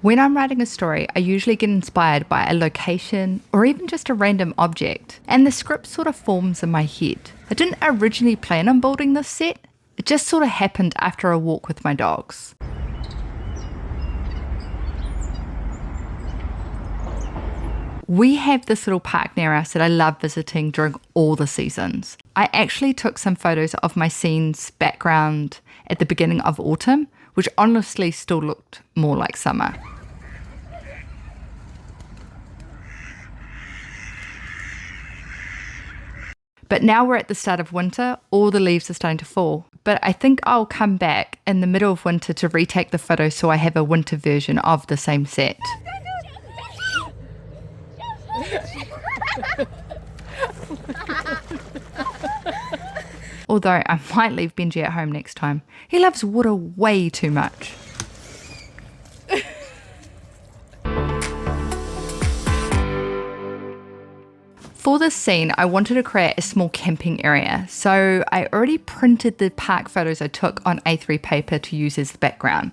When I'm writing a story, I usually get inspired by a location or even just a random object, and the script sort of forms in my head. I didn't originally plan on building this set, it just sort of happened after a walk with my dogs. We have this little park near us that I love visiting during all the seasons. I actually took some photos of my scene's background at the beginning of autumn, which honestly still looked more like summer. But now we're at the start of winter, all the leaves are starting to fall. But I think I'll come back in the middle of winter to retake the photos so I have a winter version of the same set. Although I might leave Benji at home next time. He loves water way too much. For this scene, I wanted to create a small camping area, so I already printed the park photos I took on A3 paper to use as the background.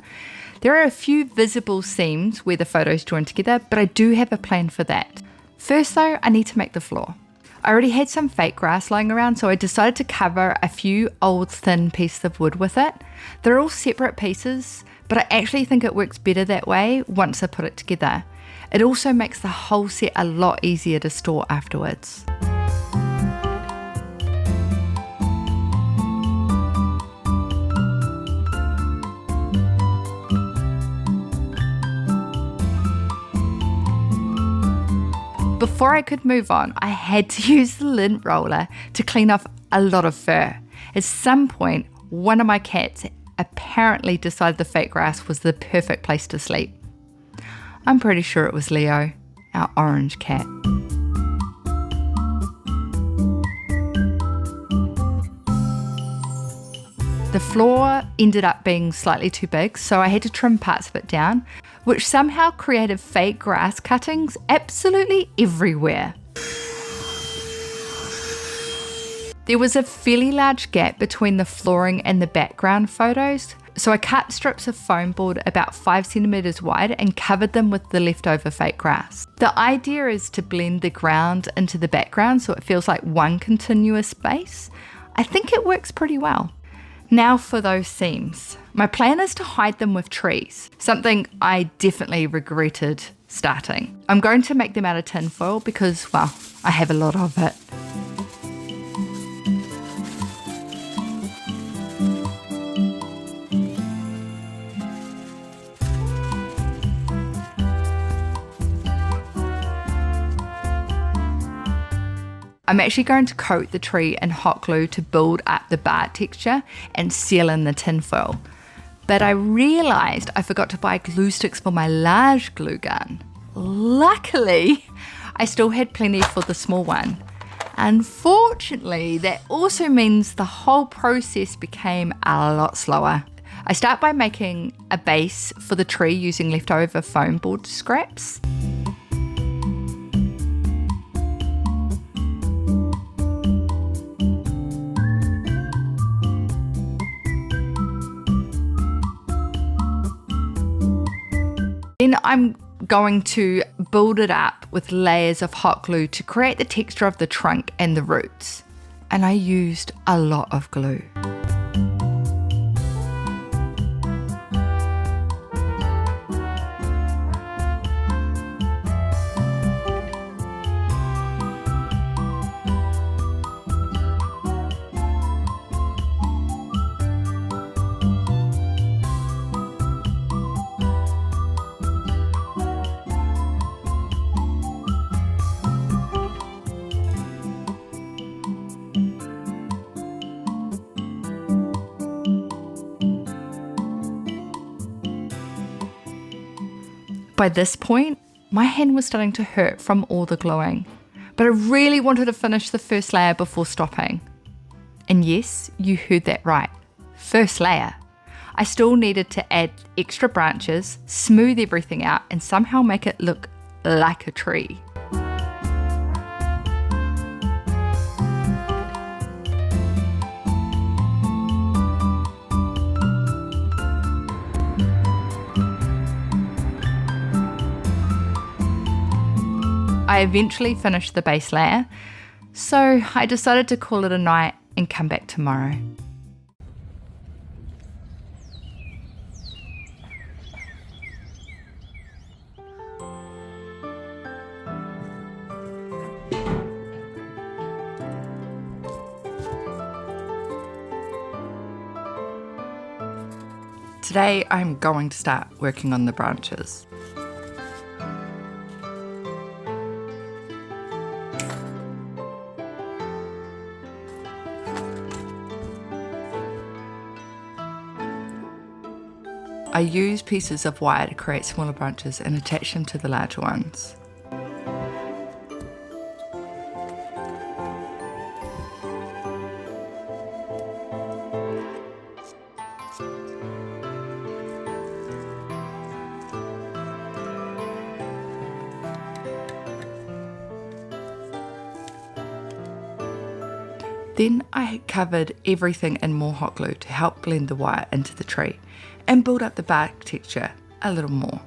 There are a few visible seams where the photos join together, but I do have a plan for that. First though, I need to make the floor. I already had some fake grass lying around, so I decided to cover a few old thin pieces of wood with it. They're all separate pieces, but I actually think it works better that way once I put it together. It also makes the whole set a lot easier to store afterwards. Before I could move on, I had to use the lint roller to clean off a lot of fur. At some point, one of my cats apparently decided the fake grass was the perfect place to sleep. I'm pretty sure it was Leo, our orange cat. The floor ended up being slightly too big, so I had to trim parts of it down, which somehow created fake grass cuttings absolutely everywhere. There was a fairly large gap between the flooring and the background photos, so I cut strips of foam board about 5 centimeters wide and covered them with the leftover fake grass. The idea is to blend the ground into the background so it feels like one continuous space. I think it works pretty well. Now for those seams. My plan is to hide them with trees, something I definitely regretted starting. I'm going to make them out of tin foil because, well, I have a lot of it. I'm actually going to coat the tree in hot glue to build up the bark texture and seal in the tin foil. But I realised I forgot to buy glue sticks for my large glue gun. Luckily, I still had plenty for the small one. Unfortunately, that also means the whole process became a lot slower. I start by making a base for the tree using leftover foam board scraps. Then I'm going to build it up with layers of hot glue to create the texture of the trunk and the roots. And I used a lot of glue. By this point, my hand was starting to hurt from all the gluing, but I really wanted to finish the first layer before stopping. And yes, you heard that right, first layer. I still needed to add extra branches, smooth everything out, and somehow make it look like a tree. I eventually finished the base layer, so I decided to call it a night and come back tomorrow. Today I'm going to start working on the branches. I use pieces of wire to create smaller branches and attach them to the larger ones. Then I covered everything in more hot glue to help blend the wire into the tree and build up the bark texture a little more.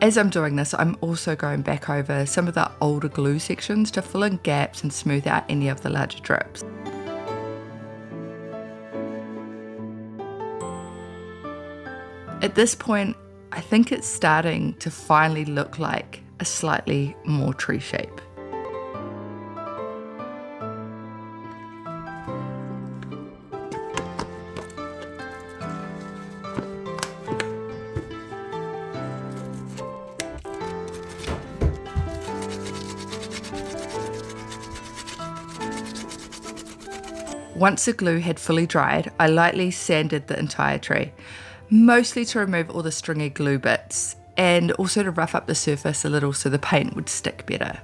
As I'm doing this, I'm also going back over some of the older glue sections to fill in gaps and smooth out any of the larger drips. At this point, I think it's starting to finally look like a slightly more tree shape. Once the glue had fully dried, I lightly sanded the entire tree, mostly to remove all the stringy glue bits and also to rough up the surface a little so the paint would stick better.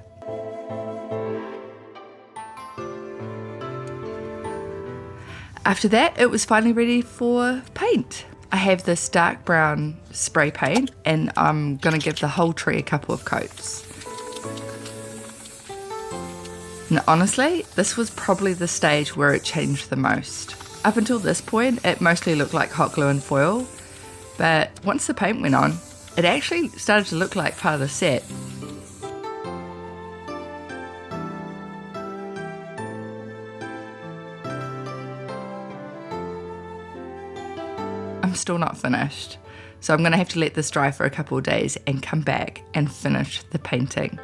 After that, it was finally ready for paint. I have this dark brown spray paint and I'm gonna give the whole tree a couple of coats. And honestly, this was probably the stage where it changed the most. Up until this point, it mostly looked like hot glue and foil, but once the paint went on, it actually started to look like part of the set. I'm still not finished, so I'm gonna have to let this dry for a couple of days and come back and finish the painting.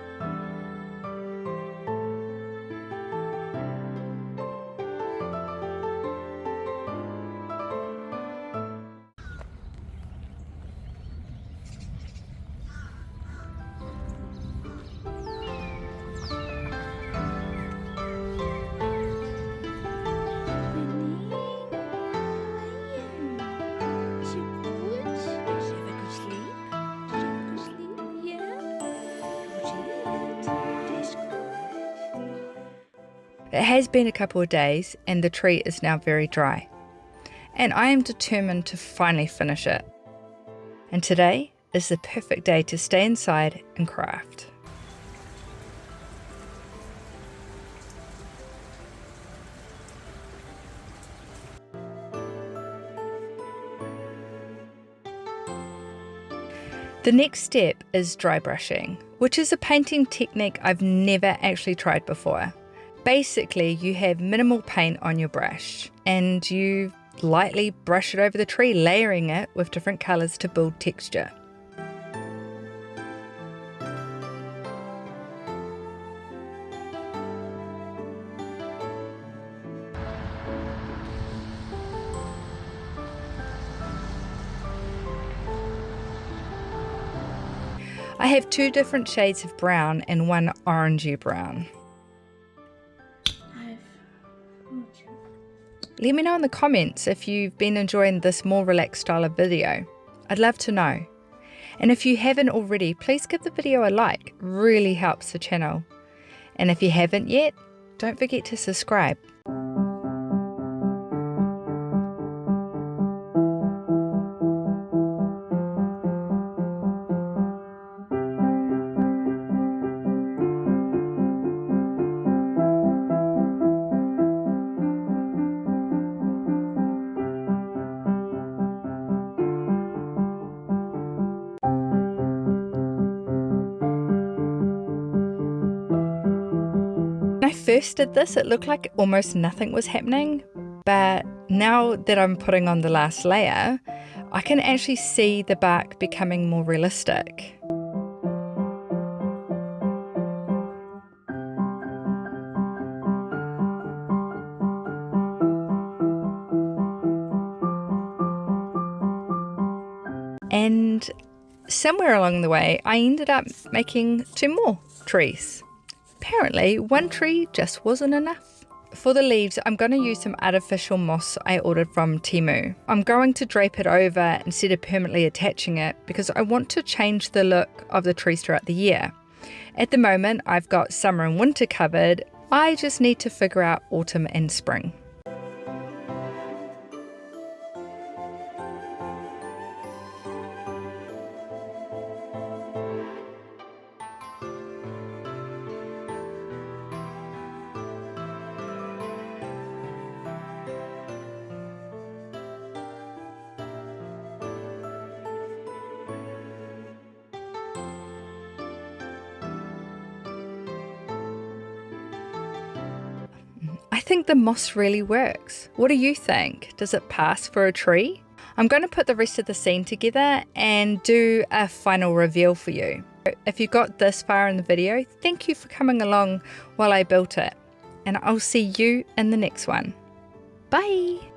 It has been a couple of days and the tree is now very dry, and I am determined to finally finish it. And today is the perfect day to stay inside and craft. The next step is dry brushing, which is a painting technique I've never actually tried before. Basically, you have minimal paint on your brush and you lightly brush it over the tree, layering it with different colours to build texture. I have two different shades of brown and one orangey brown. Let me know in the comments if you've been enjoying this more relaxed style of video. I'd love to know. And if you haven't already, please give the video a like, really helps the channel. And if you haven't yet, don't forget to subscribe. I first did this, it looked like almost nothing was happening, but now that I'm putting on the last layer, I can actually see the bark becoming more realistic. And somewhere along the way, I ended up making 2 more trees. Apparently, 1 tree just wasn't enough. For the leaves, I'm going to use some artificial moss I ordered from Temu. I'm going to drape it over instead of permanently attaching it because I want to change the look of the trees throughout the year. At the moment, I've got summer and winter covered. I just need to figure out autumn and spring. I think the moss really works. What do you think? Does it pass for a tree? I'm going to put the rest of the scene together and do a final reveal for you. If you got this far in the video, thank you for coming along while I built it. And I'll see you in the next one. Bye!